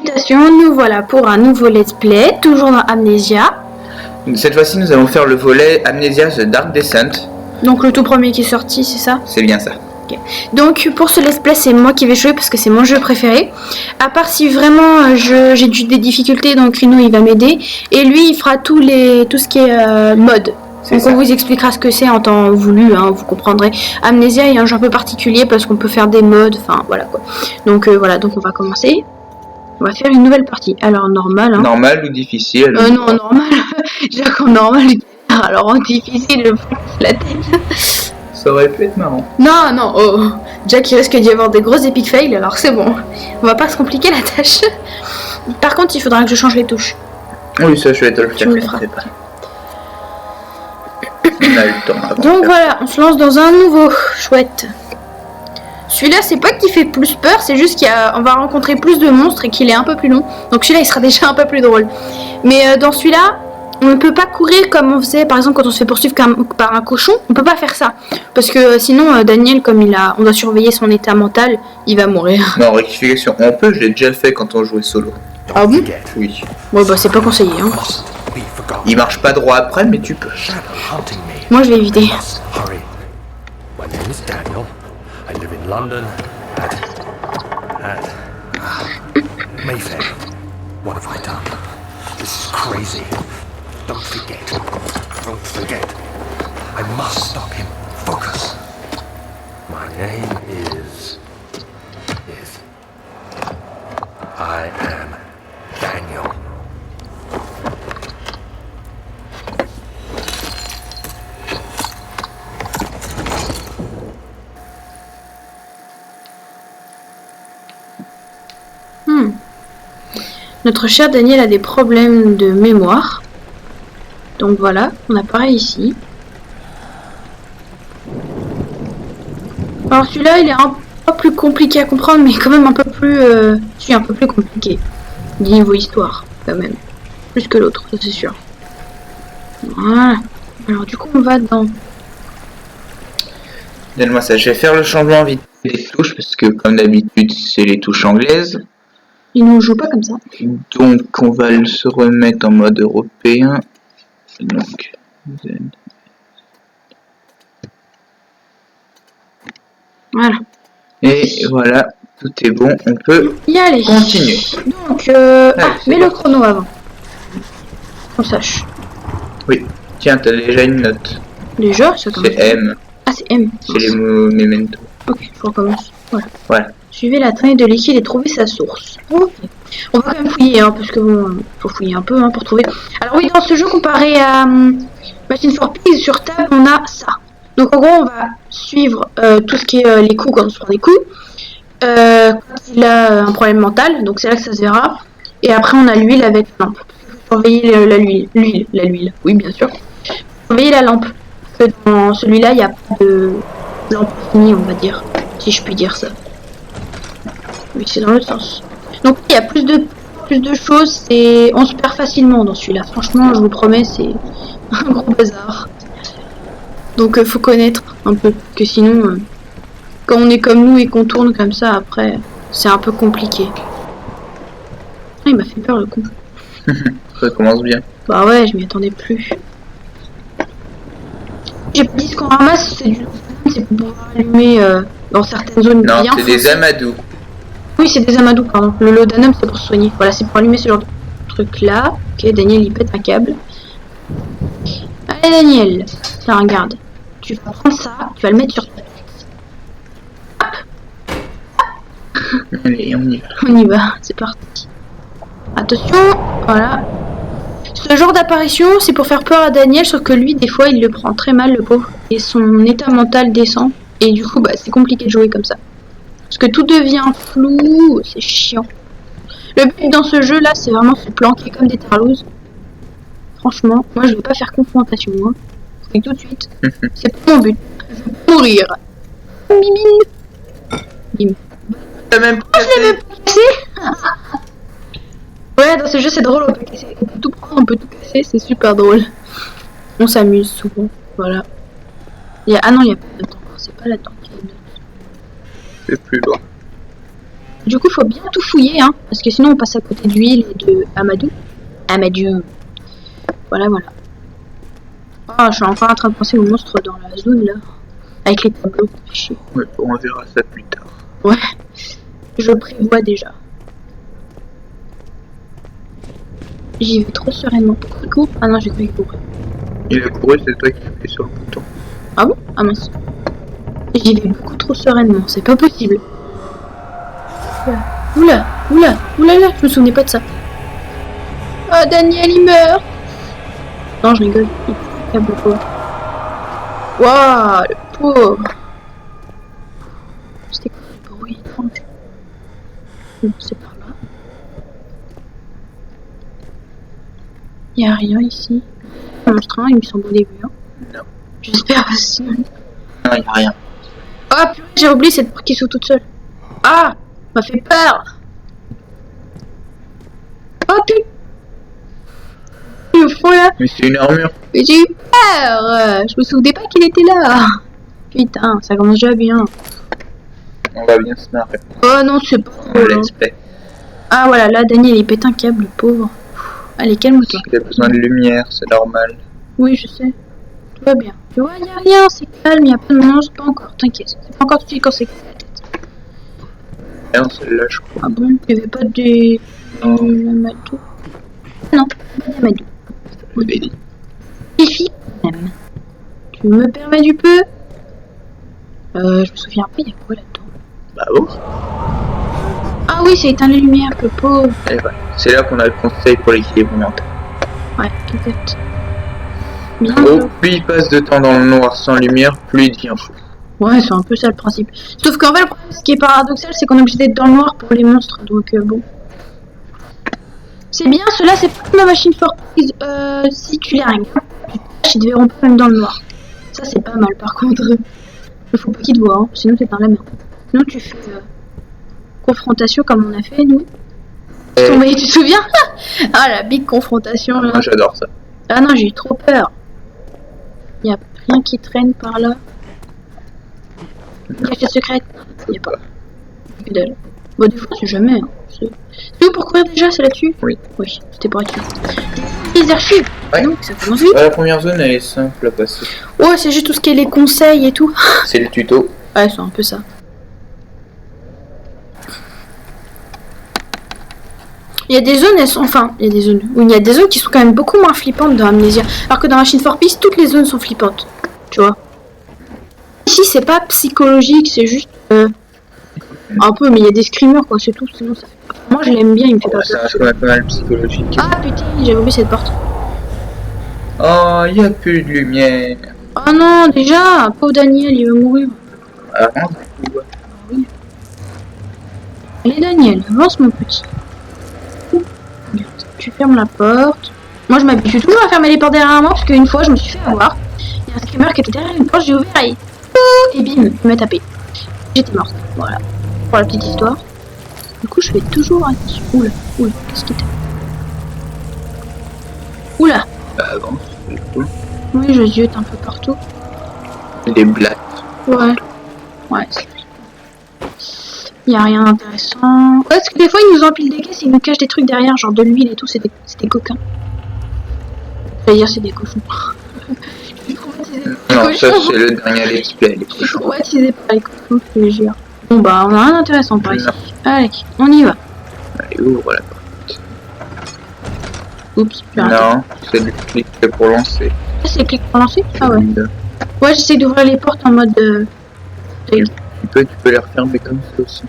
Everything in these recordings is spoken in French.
Salutations, nous voilà pour un nouveau let's play, toujours dans Amnesia. Cette fois-ci, nous allons faire le volet Amnesia The Dark Descent. Donc le tout premier qui est sorti, c'est ça? C'est bien ça. Okay. Donc pour ce let's play, c'est moi qui vais jouer parce que c'est mon jeu préféré. À part si vraiment j'ai des difficultés, donc Rino il va m'aider. Et lui il fera tout ce qui est mode. Donc on vous expliquera ce que c'est en temps voulu, hein, vous comprendrez. Amnesia est un jeu un peu particulier parce qu'on peut faire des modes, enfin voilà quoi. Donc voilà, donc on va commencer. On va faire une nouvelle partie. Alors normal. Hein. Normal ou difficile? Non, normal. Déjà qu'en normal, alors en difficile, je prends la tête. Ça aurait pu être marrant. Non, oh. Déjà qu'il risque d'y avoir des gros epic fails, alors c'est bon. On va pas se compliquer la tâche. Par contre, il faudra que je change les touches. Oui, ça je vais te le faire. Tu me le feras. On a eu le temps avant. Donc voilà, on se lance dans un nouveau. Chouette. Celui-là, c'est pas qu'il fait plus peur, c'est juste qu'on va rencontrer plus de monstres et qu'il est un peu plus long. Donc celui-là, il sera déjà un peu plus drôle. Mais dans celui-là, on ne peut pas courir comme on faisait, par exemple, quand on se fait poursuivre par un cochon. On peut pas faire ça. Parce que sinon, Daniel, comme on doit surveiller son état mental, il va mourir. Non, rectification, on peut, je l'ai déjà fait quand on jouait solo. Ah bon? Oui. Bon, bah c'est pas conseillé, hein. Il marche pas droit après, mais tu peux. Moi, je vais éviter. I live in London at Mayfair. What have I done? This is crazy. Don't forget. I must stop him. Focus. My name is... I am Daniel. Notre cher Daniel a des problèmes de mémoire. Donc voilà, on a pareil ici. Alors celui-là, il est un peu plus compliqué à comprendre, mais quand même un peu plus... un peu plus compliqué. Du niveau histoire, quand même. Plus que l'autre, ça c'est sûr. Voilà. Alors du coup, on va dans... Donne-moi ça, je vais faire le changement vite des touches, parce que comme d'habitude, c'est les touches anglaises. Il ne joue pas comme ça. Donc on va se remettre en mode européen. Donc Z. Voilà. Et voilà, tout est bon, on peut Y aller. continuer. Donc, mets le chrono avant. Qu'on sache. Oui, tiens, t'as déjà une note. Déjà, ça commence. C'est M, Ah, c'est M. c'est les memento. Ok, je recommence. Voilà. Suivez la traînée de liquide et trouvez sa source. Ok. On va quand même fouiller, hein, parce que bon, faut fouiller un peu, hein, pour trouver. Alors oui, dans ce jeu, comparé à Machine for Pigs, sur table, on a ça. Donc en gros, on va suivre tout ce qui est les coups quand on se prend des coups. Quand il a un problème mental, donc c'est là que ça se verra. Et après, on a l'huile avec la lampe. Surveiller l'huile. Oui, bien sûr. Surveiller la lampe. Parce que dans celui-là, il n'y a pas de lampe finie, on va dire, si je puis dire ça. Oui, c'est dans l'autre sens. Donc il y a plus de choses, et on se perd facilement dans celui-là. Franchement, je vous promets, c'est un gros bazar. Donc faut connaître un peu, que sinon, quand on est comme nous et qu'on tourne comme ça, après, c'est un peu compliqué. Ah, il m'a fait peur le coup. Ça commence bien. Bah ouais, je m'y attendais plus. J'ai pas dit ce qu'on ramasse, c'est pour pouvoir allumer dans certaines zones Non, bien. c'est des amadous. Oui, c'est des amadous, pardon. Le laudanum, c'est pour soigner. Voilà, c'est pour allumer ce genre de truc là. Ok, Daniel, il pète un câble. Allez, Daniel. Tiens, regarde. Tu vas prendre ça, tu vas le mettre sur ta tête. Allez, on y va. On y va, c'est parti. Attention, voilà. Ce genre d'apparition, c'est pour faire peur à Daniel, sauf que lui, des fois, il le prend très mal, le pauvre. Et son état mental descend. Et du coup, bah, c'est compliqué de jouer comme ça. Parce que tout devient flou, c'est chiant. Le but dans ce jeu là, c'est vraiment se planquer comme des tarlouses. Franchement, moi je vais pas faire confrontation. Hein. Et tout de suite, c'est pas mon but. Je veux mourir. Bim. Bim. T'as même pas Je l'ai même pas cassé. Ouais, dans ce jeu c'est drôle, on peut tout prendre, on peut tout casser, c'est super drôle. On s'amuse souvent, voilà. Ah non, il y a pas de temps, c'est pas la temps. C'est plus loin. Du coup, faut bien tout fouiller, hein, parce que sinon on passe à côté de l'huile et de Amadou. Amadou. Voilà, voilà. Ah, je suis encore en train de penser aux monstres dans la zone, là. Avec les tableaux. Chier. Ouais, on verra ça plus tard. Ouais. Je prévois déjà. J'y vais trop sereinement. Pourquoi il court? Ah non, j'ai cru qu'il courait. Il a couru, c'est toi qui appuies sur le bouton. Ah bon? Ah mince. J'y vais beaucoup trop sereinement, c'est pas possible. Oula, oula, oula là, je me souvenais pas de ça. Oh, Daniel, il meurt. Non, je rigole. Il est câble quoi. Waouh, le pauvre. C'était quoi le bruit étrange? Bon, c'est par là. Il y a rien ici. Un monstre, il me semble au début. Hein. Non. J'espère aussi. Non, il n'y a rien. Oh purée, j'ai oublié cette porte qui s'ouvre toute seule. Ah, m'a fait peur. Oh putain. Au fond là. Mais c'est une armure. Mais j'ai eu peur. Je me souvenais pas qu'il était là. Putain, ça commence déjà bien. On va bien se marrer. Oh non, c'est pas On drôle. let's play. Ah voilà, là Daniel il pète un câble, le pauvre. Allez, calme-toi. Il a besoin de lumière, c'est normal. Oui, je sais. Tout va bien. Tu vois, y a rien, c'est calme, y a pas de monstre, pas encore, t'inquiète. C'est pas encore tout de suite quand c'est cassé la tête. Et non, celle-là, je crois. Ah bon, il y avait pas de... Amadou. Non, pas d'Amadou. Je l'ai dit. Fifi, même. Tu me permets du peu? Je me souviens pas, il y a quoi là-dedans? Bah bon. Ah oui, c'est éteint les lumières, le pauvre. Et voilà. C'est là qu'on a le conseil pour l'équilibre mental. Ouais, exact. Bien. Gros, plus il passe de temps dans le noir sans lumière, plus il devient fou. Ouais, c'est un peu ça le principe. Sauf qu'en fait, le problème, ce qui est paradoxal, c'est qu'on est obligé d'être dans le noir pour les monstres, donc bon. C'est bien, cela c'est pas ma machine fortise. Si tu les regardes, ils te verront pas même dans le noir. Ça c'est pas mal par contre. Il faut pas qu'ils te voient, hein, sinon t'es dans la merde. Sinon tu fais confrontation comme on a fait nous. Mais tu te souviens? Ah la big confrontation là. Moi j'adore ça. Ah non, j'ai eu trop peur. Y a rien qui traîne par là. Cachette secrète. Y a pas. Que dalle. Bon, des fois, c'est jamais. Hein. C'est où pour courir déjà? C'est là-dessus? Oui. Oui, c'était pour là-dessus. Les archives. Ouais. Donc, ça commence vite. La première zone elle est simple à passer. Ouais, c'est juste tout ce qui est les conseils et tout. C'est le tuto. Ouais, c'est un peu ça. Il y a des zones, elles sont... Enfin, il y a des zones... Oui, il y a des zones qui sont quand même beaucoup moins flippantes dans Amnesia. Alors que dans Machine for Peace, toutes les zones sont flippantes. Tu vois. Ici, c'est pas psychologique, c'est juste... un peu, mais il y a des screamers, quoi, c'est tout. Sinon, ça... Moi, je l'aime bien, il me fait pas C'est peur. un jeu pas mal psychologique. Ah, putain, j'avais oublié cette porte. Oh, il n'y a plus de lumière. Oh non, déjà, pauvre Daniel, il va mourir. Avant, Allez, Daniel, avance, mon petit. Regarde, tu fermes la porte. Moi, je m'habitue toujours à fermer les portes derrière moi, parce qu'une fois, je me suis fait avoir. Il y a un screamer qui était derrière une porte, j'ai ouvert et bim, il m'a tapé. J'étais morte. Voilà. Pour la petite histoire. Du coup, je fais toujours attention. Oula, oula, qu'est-ce qui t'a... Oula. bah avant, c'est cool. Oui, je ziote un peu partout. Des blattes. Ouais. Ouais, c'est... Il y a rien d'intéressant. Ouais, parce que des fois, ils nous empilent des caisses et ils nous cachent des trucs derrière, genre de l'huile et tout, c'est des coquins. C'est-à-dire, c'est des cochons. Non, ça c'est le dernier let's play. Les cochons. Traumatisé par les cochons, je te jure. Bon bah, on a rien d'intéressant par ici. Non. Allez, on y va. Allez, ouvre la porte. Oups, j'ai raté. Non, c'est le clic pour lancer. Ah, c'est le clic pour lancer? Ah ouais. Ouais, j'essaie d'ouvrir les portes en mode... Tu peux les refermer comme ça aussi.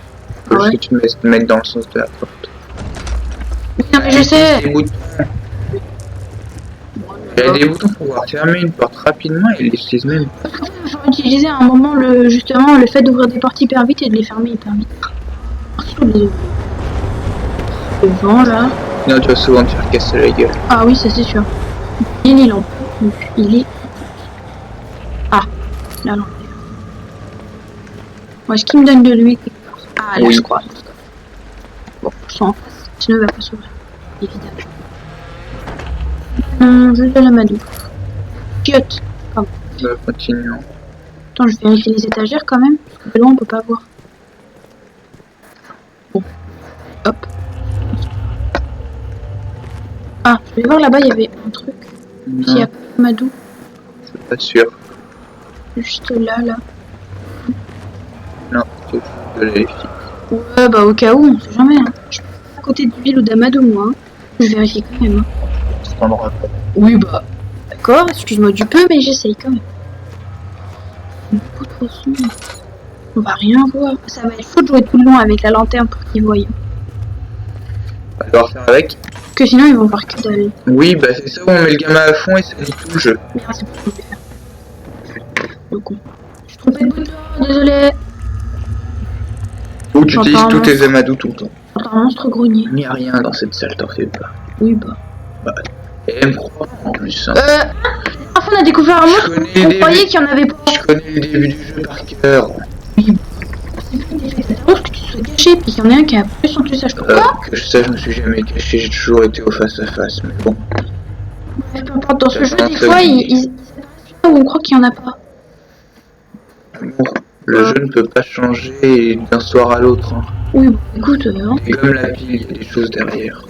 Ah ouais. Si tu me laisses te mettre dans le sens de la porte. Oui, non mais je sais. Des boutons. Il y a des boutons pour pouvoir fermer une porte rapidement et ils l'utilisent même. J'aurais utilisé à un moment justement le fait d'ouvrir des portes hyper vite et de les fermer hyper vite. Le vent là. Sinon tu vas souvent te faire casser la gueule. Ah oui, ça c'est sûr. Il est en donc il est... Ah, là non. Moi, est-ce qu'il me donne de l'huile quelque part? Ah là Oui. je crois. Bon, je suis en face, sinon il va pas s'ouvrir. Évidemment. Juste de la madou. Chiotte. Continuons. Attends, je vérifie les étagères quand même, parce que de loin on peut pas voir. Bon, Ah, je vais voir là-bas, il y avait un truc qui Non, a Madou. je suis pas sûr. Juste là. Non, c'est de la FI. Ouais, bah au cas où, on sait jamais. Hein. Je suis pas à côté de ville ou d'Amadou, moi. Hein. Je vérifie quand même. Hein. Cet endroit pas. Oui, bah. D'accord, excuse-moi du peu, mais j'essaye quand même. De toute façon, on va rien voir. Ça va être fou de jouer tout le long avec la lanterne pour qu'ils voient. On va devoir faire avec. Que sinon, ils vont voir que dalle. Oui, bah c'est ça où on met le gamin à fond et ça dit tout le jeu. Merde, c'est pas ce qu'on peut faire. Le con. Je suis trompée de bouton, désolé. Ou tu J'entends utilises un tous tes monstre. amadous tout le temps. J'entends un monstre grogner. Il n'y a rien dans cette salle, t'en fais pas. Oui, bah. Et M3 en plus. Hein. Enfin, on a découvert un Je monstre. connais On les croyait débuts. qu'il y en avait pas. Je connais le début du jeu par cœur. C'est drôle que tu sois caché, puis qu'il y en a un qui a plus son usage. Pourquoi Que je sache, je me suis jamais caché, j'ai toujours été au face à face, mais bon. Peu importe, dans ce jeu, Dans des ce fois, jeu. ils où on croit qu'il y en a pas. Bon, le jeu ne peut pas changer d'un soir à l'autre. Hein. Oui, bon, écoute, hein. Et comme la pile, il y a des choses derrière.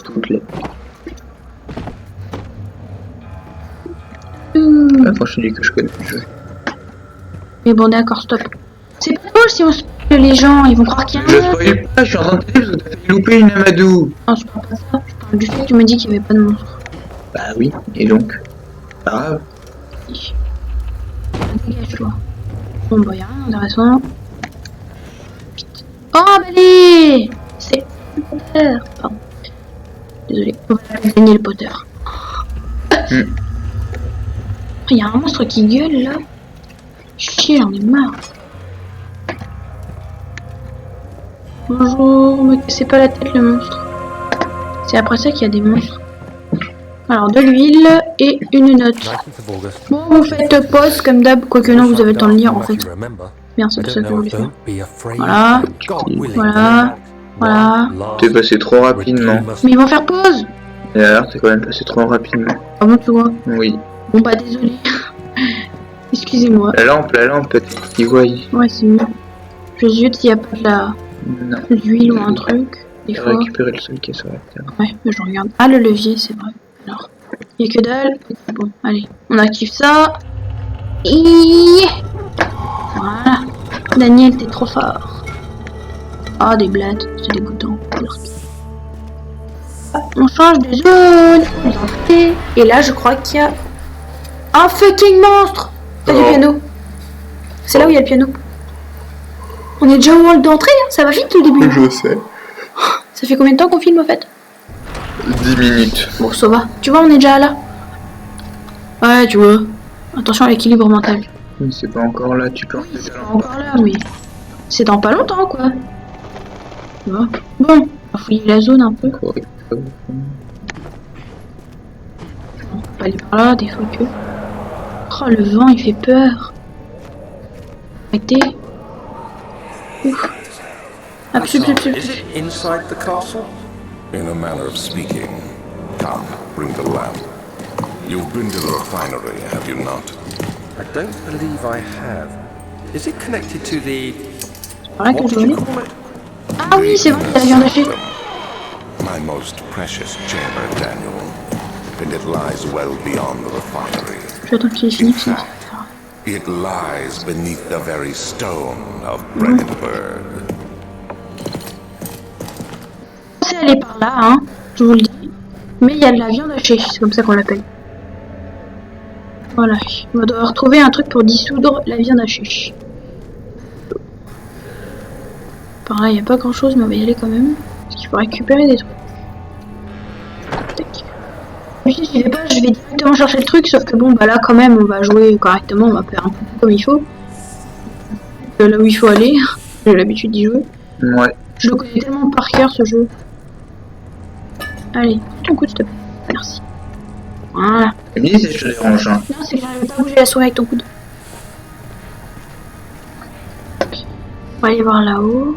Toutes les. Moi je te dis que je connais le jeu. Mais bon, d'accord, stop. C'est pas drôle si on spoil les gens, ils vont croire qu'il y a Je un. spoil pas, je suis en train de te dire parce que t'as fait louper une Amadou. Non, je parle pas de ça. Je parle du fait que tu me dis qu'il y avait pas de monstre. Bah oui, et donc pas grave. Dégage-toi. Bon, bah, y'a rien d'intéressant. Oh, bah, allez. C'est le Potter. Pardon. Désolé. On va gagner le Potter. Il y a un monstre qui gueule là. Chier, j'en ai marre. Bonjour, me cassez pas la tête le monstre. C'est après ça qu'il y a des monstres. Alors de l'huile et une note. 19th of August. Bon, vous faites pause comme d'hab, quoique non, vous avez le temps de lire en fait. If you remember. Bien, c'est I pour ça don't que je know voulais if faire. don't be afraid. Voilà. God willing. Voilà. Voilà. T'es passé trop rapidement. Mais ils vont faire pause. Et alors, t'es quand même passé trop rapidement. Ah bon, tu vois. Oui. Bon bah désolé. Excusez-moi. La lampe, peut-être qu'ils voient. Ouais, c'est mieux. Je ziote s'il y a pas de Non. l'huile ou un truc. Des J'ai fois. récupéré le seul qui est sur la terre. Ouais, mais je regarde. Ah, le levier, c'est vrai. Alors, il y a que dalle. Bon, allez, on active ça. Et voilà. Daniel, t'es trop fort. Ah, des blades, c'est dégoûtant. Ah, on change de zone. Et là, je crois qu'il y a un fucking monstre. Près du Oh. piano. C'est là où il y a le piano. On est déjà au hall d'entrée, hein. Ça va vite au début. Je sais. Ça fait combien de temps qu'on filme, en fait? 10 minutes. Bon, ça va. Tu vois, on est déjà là. Ouais, tu vois. Attention à l'équilibre mental. Mais c'est pas encore là, tu peux en C'est pas encore là, mais c'est dans pas longtemps, quoi. Tu vois. Bon, on va fouiller la zone un peu. Correct. On peut aller par là, des fois que... Oh, le vent, il fait peur. Arrêtez. Ouf. Ah, psu, psu, psu, Is psu. it inside the castle? In a manner of speaking. Come, bring the lamp. You've been to the refinery, have you not? I don't believe I have. Is it connected to the... Par là que What je did you voulais. call it? Ah oui, c'est vrai, il y a la viande hachée. My most precious chamber, Daniel. And it lies well beyond the refinery. J'attends qu'il ait fini, sinon ça va faire. It lies beneath the very stone of Brandenburg. C'est aller par là, hein, je vous le dis. Mais il y a de la viande hachée, c'est comme ça qu'on l'appelle. Voilà, on va devoir trouver un truc pour dissoudre la viande hachée. Par là, il n'y a pas grand chose, mais on va y aller quand même. Parce qu'il faut récupérer des trucs. Tac. Mais si j'y vais pas, je vais directement chercher le truc, sauf que bon, bah là, quand même, on va jouer correctement, on va faire un peu comme il faut. Là où il faut aller, j'ai l'habitude d'y jouer. Ouais. Je le connais tellement par cœur ce jeu. Allez, ton coude, s'il te plaît. Merci. Voilà. Tu me dis si je te dérange. Hein. Non, c'est que j'arrive pas à bouger la souris avec ton coude. On va aller voir là-haut.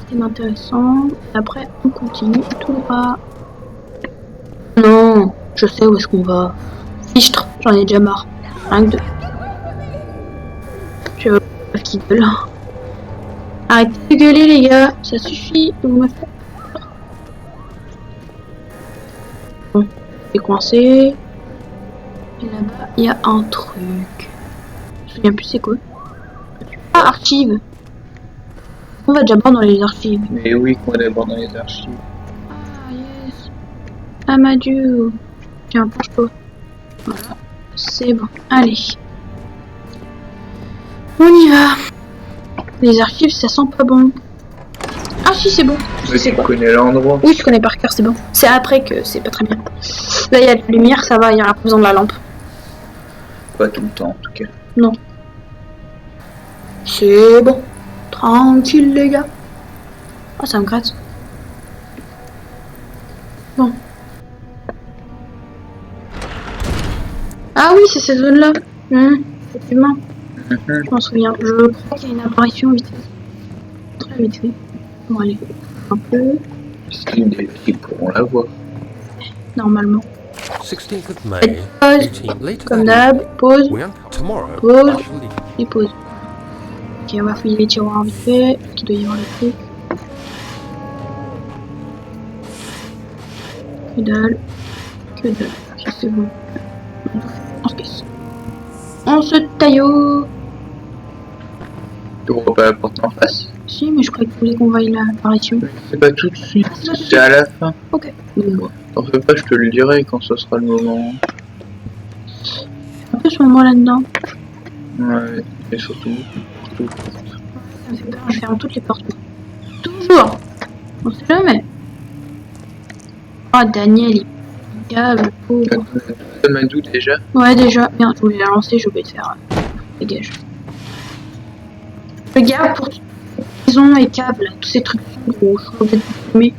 C'est intéressant. Et après, on continue tout droit. Non, je sais où est-ce qu'on va. Fichtre, j'en ai déjà marre. Rien que deux. Je veux qui gueule. Arrêtez de gueuler, les gars. Ça suffit. Vous me faites C'est coincé. Et là-bas, il y a un truc. Je me souviens plus c'est quoi. Ah, archives. On va déjà voir dans les archives. Mais oui, qu'on va d'abord dans les archives. Ah, yes. Amadou. Tiens, penche-toi. Voilà. C'est bon. Allez. On y va. Les archives, ça sent pas bon. Ah si, c'est bon. Mais C'est tu quoi? connais l'endroit. Oui, je connais par cœur, c'est bon. C'est après que c'est pas très bien. Là, il y a de la lumière, ça va, il y a pas besoin de la lampe. Pas tout le temps, en tout cas. Non. C'est bon. Tranquille, les gars. Ah, ça me gratte. Bon. Ah oui, c'est cette zone-là. Effectivement. Je m'en souviens. Je crois qu'il y a une apparition vite fait. Très vite fait. Bon, allez. Un peu. C'est une des qui pourront la voir. Normalement. 16th of May, Pause. 18 later Comme that d'hab. Pause. we tomorrow Pause. I shall leave. Et pause. Ok, on va fouiller les tiroirs vite fait. Parce qu'il doit y avoir le truc. Que dalle. Que dalle. Ok, c'est bon. On se casse. On se taillot. Tu vois pas la porte en face. Si, mais je croyais que vous vouliez qu'on vaille l'apparition. C'est pas tout de suite, c'est pas tout de c'est à la fin. Ok. Bon, T'en fais pas, je te le dirai quand ce sera le moment. un peu ce moment là-dedans. Ouais, et surtout. Ça me fait peur, je ferme toutes les portes. Toujours. On sait jamais. Ah, Daniel, il gave, le pauvre. Ça m'a d'où déjà. Ouais, déjà. Bien, je voulais la lancer, j'ai oublié de faire. Dégage. Je garde pour maison et câbles, là, tous ces trucs gros, je suis obligée de fumer.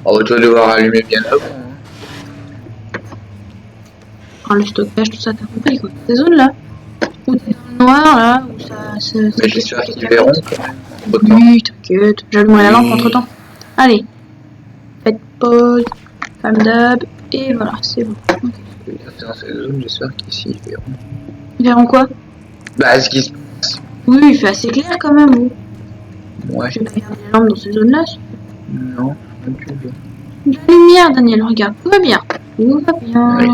Oh, tu vas devoir allumer bien avant. Hein. Enfin, le stockage, tout ça, t'as compris quoi. Ces zones-là. Où t'es dans le noir, là, où ça Mais j'espère qu'ils verront quand même. Autant. Oui, t'inquiète, j'allumerai la lampe entre temps. Allez, faites pause, comme d'hab, et voilà, c'est bon. Dans cette zone, j'espère qu'ici ils verront. Ils verront quoi? Bah, ce qui se passe. Oui, il fait assez clair quand même, vous. Ouais. Je vais pas garder la lampe dans ces zones-là. Non, non plus. De la lumière, Daniel, regarde, tout va bien. Tout va bien. Oui.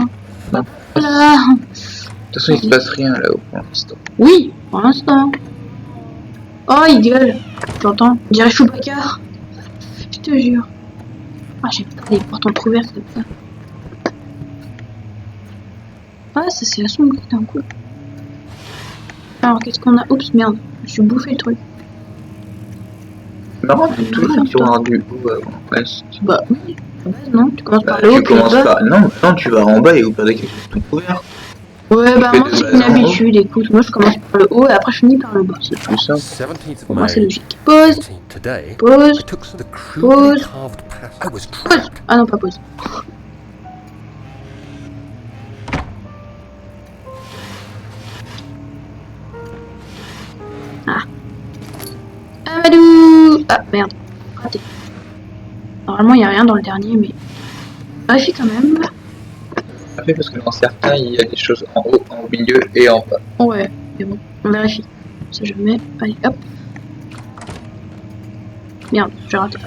Non. Voilà. De toute façon, il se passe rien là-haut pour l'instant. Oui, pour l'instant. Oh, il gueule. J'entends. On dirait Chewbacca. Je te jure. Ah, j'ai pas des portes entrouvertes comme ça. Ah, ça c'est la sombre d'un coup. Alors, qu'est-ce qu'on a? Oups, merde. Je suis bouffé le truc. Non, tu toujours un tiroir du haut avant. Ouais, Bah oui. À la base, non, tu commences bah, par le haut, tu puis le commences bas. par. Non, non, tu vas en bas et au pire des cas, c'est tout couvert. Ouais, bah fais moi de c'est bas une en haut. habitude, écoute. Moi je commence par le haut et après je finis par le bas. C'est plus simple. 17th of Pour moi c'est May, logique. Pause, 18 today, pause, I took the Pause. crudely carved path. I was pause. trapped. Ah non, pas pause. Ah. Amadou. Ah merde. Raté. Normalement il n'y a rien dans le dernier, mais. Vérifie quand même. Après, parce que dans certains, il y a des choses en haut, en milieu et en bas. Ouais, mais bon, on vérifie. Si jamais. Allez, hop. Merde, j'ai raté.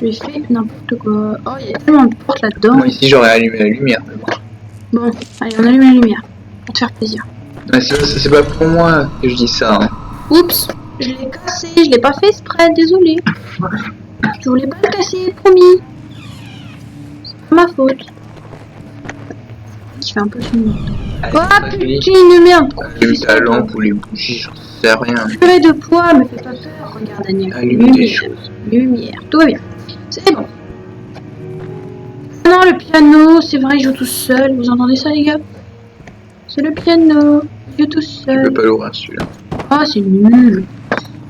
J'ai fait n'importe quoi. Oh, il y a tellement de portes là-dedans. Moi, ici, j'aurais allumé la lumière. Mais bon. Bon, allez, on allume la lumière. Pour te faire plaisir. Mais c'est pas pour moi que je dis ça. Hein. Oups, je l'ai cassé, je l'ai pas fait exprès, désolé. Je voulais pas le casser, promis. C'est pas ma faute. Il fait un peu son monde. Allez, Oh vas-y. putain de merde. Allume ta lampe ou les bougies, j'en sais rien. Purée de poids, me fais pas peur. Regarde, Daniel. Allume des choses. Lumière, tout va bien. C'est bon. Non, le piano, c'est vrai, il joue tout seul. Vous entendez ça, les gars? C'est le piano. Il joue tout Tu seul. peux pas l'ouvrir celui-là. Ah, c'est nul.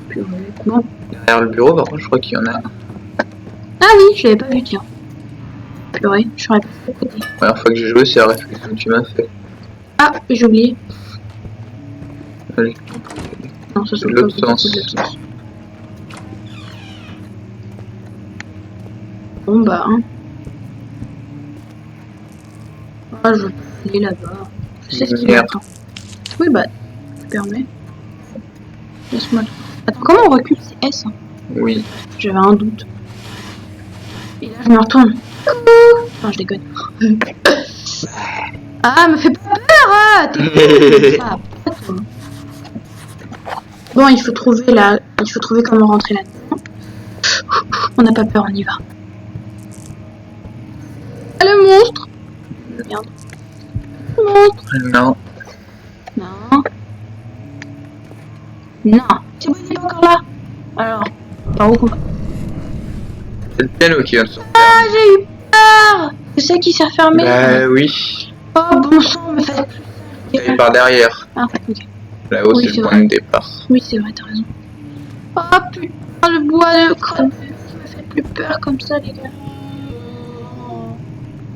Purée. Bon. Derrière le bureau, par contre, je crois qu'il y en a un. Ah oui, je l'avais pas vu, tiens. Purée, je serais pas à côté. La première fois que j'ai joué, c'est la réflexion que tu m'as fait. Ah, j'ai oublié. Allez. Non, ça De saute l'autre pas, sens. de l'autre sens. Bon bah, hein. Ah, je vais aller là-bas. Je sais ce qu'il Merde. m'attend. Oui, bah, tu permets. Laisse-moi. Attends, comment on recule? C'est S, hein. Oui. J'avais un doute. Et là, je me retourne. Coucou. Non, je déconne. Ah, me fais pas peur, t'es con. Bon, il faut trouver comment rentrer là-dedans. On n'a pas peur, on y va. Ah, le monstre. Merde. Le monstre. Non. Non. Non. C'est bon, il est pas encore là. Alors, par où? C'est le piano qui va se refermer. Ah, j'ai eu peur. C'est ça qui s'est refermé. Bah oui. Oh, bon sang, me fait... Et par derrière. Ah, ok. Là-haut, Oui, c'est c'est le vrai. point de départ. Oui, c'est vrai, t'as raison. Oh putain, le bois de crâne qui me fait plus peur comme ça, les gars.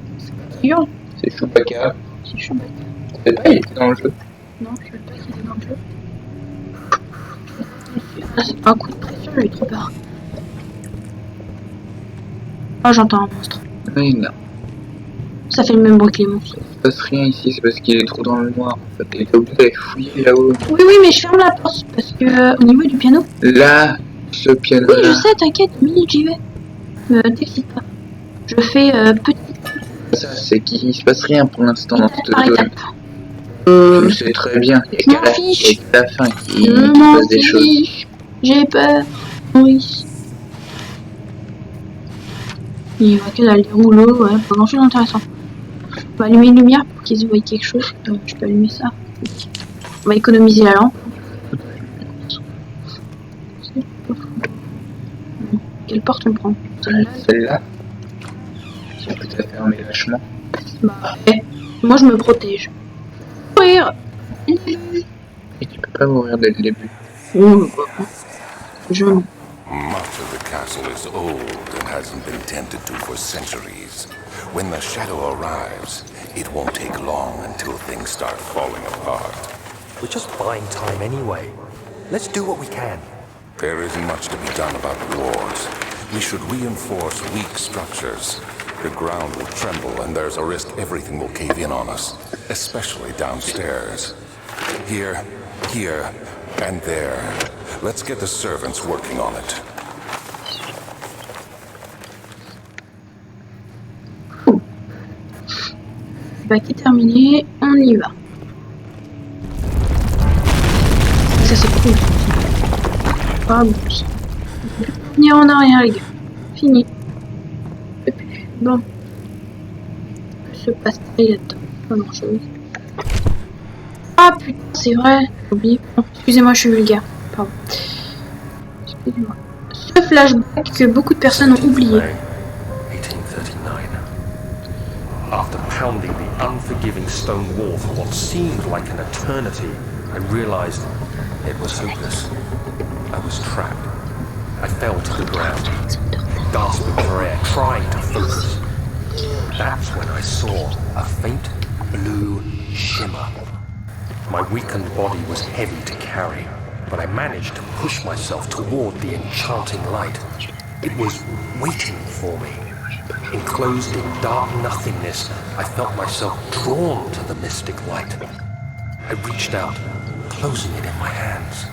C'est dur, C'est Chewbacca. c'est chaud. C'est pas, il était dans le jeu. Non, je sais pas qu'il est dans le jeu. Ah, c'est pas un coup de pression, j'ai eu trop peur. Oh, j'entends un monstre. Oui, non. Ça fait le même bruit que les monstres. Il se passe rien ici, c'est parce qu'il est trop dans le noir. En fait, il est obligé d'aller fouiller là-haut. Oui, oui, mais je ferme la porte parce que au niveau du piano. Là, ce piano. Oui, je sais, t'inquiète, 1 minute, j'y vais. T'excite pas. Je fais petit Ça, c'est qu'il se passe rien pour l'instant dans cette par zone. étape. Je sais très bien. Il y a m'en qu'à fiche. la fin qui Je se m'en passe des choses. fiche. J'ai peur, Maurice. Il y a que dalle, des rouleaux, ouais, pas grand chose d'intéressant. On va allumer une lumière pour qu'ils voient quelque chose. Je peux allumer ça. On va économiser la lampe. Quelle porte on prend? Celle-là. Celle-là. Si on peut la fermer lâchement. Bah ouais. Moi je me protège. Courir. Et tu peux pas mourir dès le début. Je... Much of the castle is old and hasn't been tended to for centuries. When the shadow arrives, it won't take long until things start falling apart. We're just buying time anyway. Let's do what we can. There isn't much to be done about wars. We should reinforce weak structures. The ground will tremble and there's a risk everything will cave in on us, especially downstairs. Here, and there. Let's get the servants working on it. Bah qui est terminé, on y va. Ça c'est cool. Ah bon. Venir en arrière les gars. Fini. Et puis, bon. Il se passe là-dedans. Pas grand chose. Ah putain, c'est vrai. J'ai oublié. Oh, excusez-moi, je suis vulgaire. Pardon. Excusez-moi. Ce flashback que beaucoup de personnes ont oublié. 1839. After pounding the unforgiving stone wall for what seemed like an eternity, I realized it was hopeless. I was trapped. I fell to the ground, gasping for air, trying to focus. That's when I saw a faint blue shimmer. My weakened body was heavy to carry, but I managed to push myself toward the enchanting light. It was waiting for me. Enclosed in dark nothingness, I felt myself drawn to the mystic light. I reached out, closing it in my hands.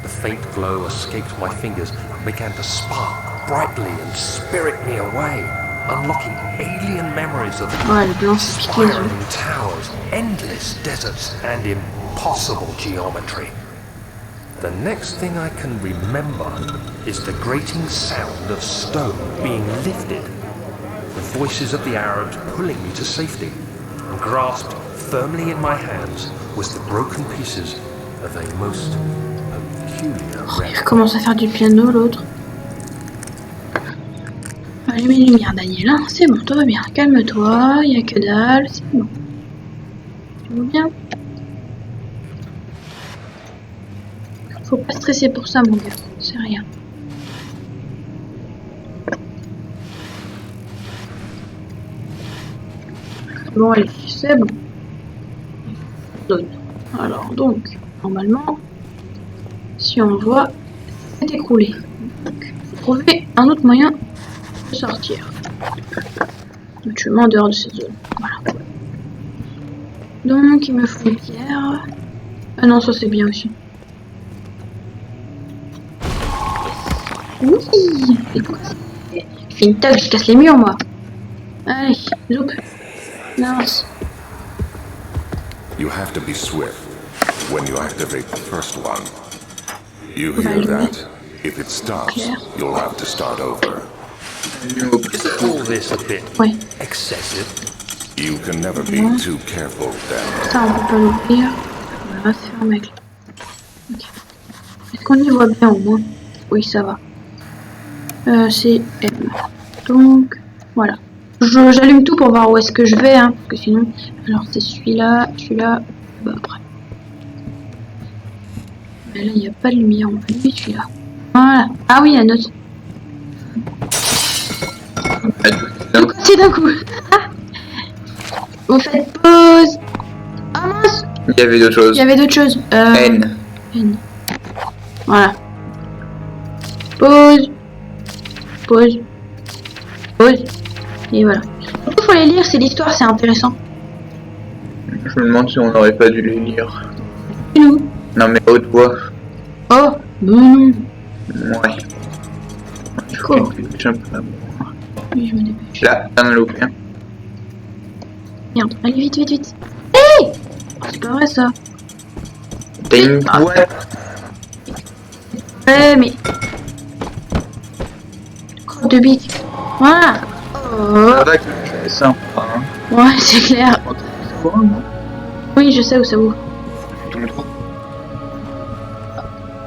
The faint glow escaped my fingers and began to spark brightly and spirit me away, unlocking alien memories of Ouais, le blanc c'est piqué les yeux. spiraling towers, endless deserts, and impossible geometry. The next thing I can remember is the grating sound of stone being lifted, the voices of the Arabs pulling me to safety, and grasped firmly in my hands was the broken pieces of a most peculiar Il relic. recommence à faire du piano l'autre. Allume les lumières Daniel, hein. C'est bon, tout va bien. Calme-toi, y a que dalle, c'est bon. Tu vas bien? Faut pas stresser pour ça mon gars, c'est rien. Bon allez, c'est bon. Zone. Alors donc, normalement, si on voit, c'est écroulé. Donc, faut trouver un autre moyen de sortir. Donc, je me mets en dehors de cette zone. Voilà. Donc, il me faut une pierre. Ah non, ça c'est bien aussi. Oui. Et pourquoi c'est... Je fais une table, je casse les murs moi. Allez, loup. Mince. You have to be swift when you activate the first one. You va hear allumer. that? If it stops, Claire. you'll have to start over. Isn't all this a bit Ouais. excessive? You can never be too careful, then. Ça, on peut pas l'ouvrir. On va fermer. Ok. Est-ce qu'on y voit bien au moins? Oui, ça va. C'est M. Donc, voilà. J'allume tout pour voir où est-ce que je vais, hein, parce que sinon... Alors, c'est celui-là, bah après. Mais là, il n'y a pas de lumière, on peut lui celui-là. Voilà. Ah oui, la note. Donc, c'est d'un coup. Vous faites pause. Ah mince, Il y avait d'autres choses. il y avait d'autres choses. N. N. Voilà. Pause. Pause. Pause. Et voilà. Il faut les lire, c'est l'histoire, c'est intéressant. Je me demande si on n'aurait pas dû les lire. Et nous? Non mais haute voix. Oh, non. Ouais. Il faut Cool. que je dépêche un peu. Oui, je me dépêche. Là, t'en as loupé un. Merde, allez vite, vite, vite. Hé oh, c'est pas vrai ça. T'as une boîte. Ouais, mais... Crotte de bique. Voilà. Oh. Ça va que c'est sympa. Hein. Ouais, c'est clair. Quoi, moi Oui, je sais où ça ouvre. Tout le droit.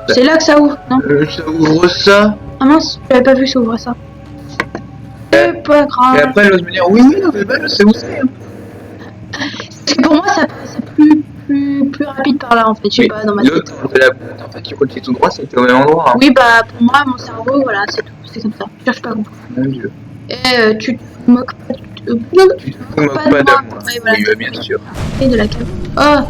C'est là que ça ouvre, non? Ça ouvre ça. Ah mince, j'avais pas vu que ça ouvrait ça. C'est pas Et grave. après, elle ose me dire oui, mais bah, je sais où c'est. Hein. Parce que pour moi, ça paraissait plus rapide par là, en fait. Je sais pas, dans ma tête. L'autre, c'est la boîte. En fait, tu continues tout droit, c'était au même endroit. Hein. Oui, bah, pour moi, mon cerveau, voilà, c'est tout. C'est comme ça. Je cherche pas à comprendre. Mon dieu. Et tu te moques pas Tu te moques pas de moi. Oui, voilà. Oui, bah, bien sûr. Et de la cave. Oh, Ah,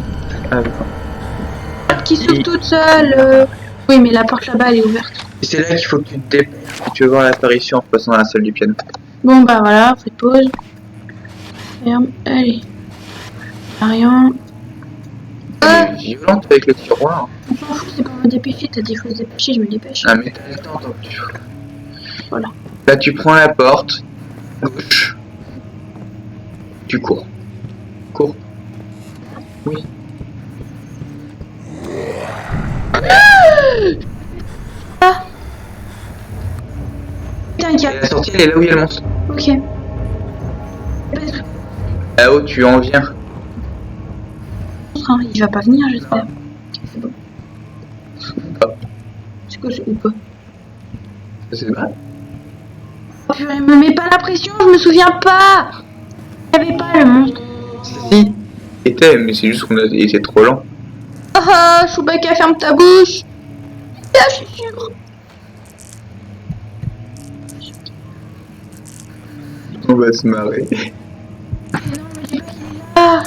d'accord. qui s'ouvre toute seule. Oui, mais la porte là-bas, elle est ouverte. Et c'est là qu'il faut que tu te dépêches. Tu veux voir l'apparition en passant dans la salle du piano. Bon, bah, voilà, faites pause. Ferme. Allez. Rien. Elle est violente avec le tiroir. On s'en fout, c'est pour me dépêcher. T'as dit, faut se dépêcher, je me dépêche. Ah, mais t'as le temps, donc tu... Voilà. Là, tu prends la porte. Gauche. Tu cours. Cours. Oui. Ah Putain, il y a... Et la sortie, elle est là où il y a le monstre. Ok. Là-haut, tu en viens. Il va pas venir, j'espère. C'est bon. Ah. C'est quoi ce ou pas? C'est vrai. Oh, purée, me mets pas la pression, je me souviens pas. Il y avait pas le monstre. Si. Était, mais c'est juste qu'on a été trop lent. Ah, Chewbacca, ferme ta bouche. Là, je suis sûre. On va se marrer. Ah.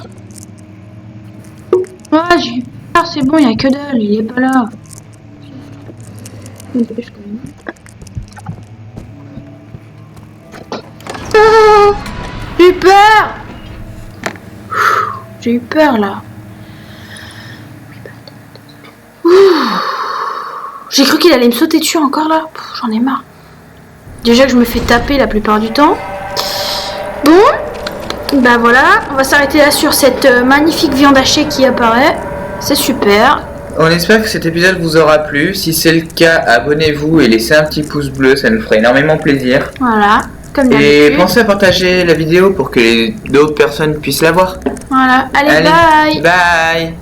Ah, j'ai eu peur, c'est bon, il y a que dalle, il est pas là. Je me dépêche quand même. Ah, j'ai eu peur. J'ai eu peur là. Ouh. J'ai cru qu'il allait me sauter dessus encore là. J'en ai marre. Déjà que je me fais taper la plupart du temps. Bon, bah voilà, on va s'arrêter là sur cette magnifique viande hachée qui apparaît. C'est super. On espère que cet épisode vous aura plu. Si c'est le cas, abonnez-vous et laissez un petit pouce bleu, ça nous ferait énormément plaisir. Voilà, comme Et d'habitude. pensez à partager la vidéo pour que d'autres personnes puissent la voir. Voilà, allez, bye. Bye.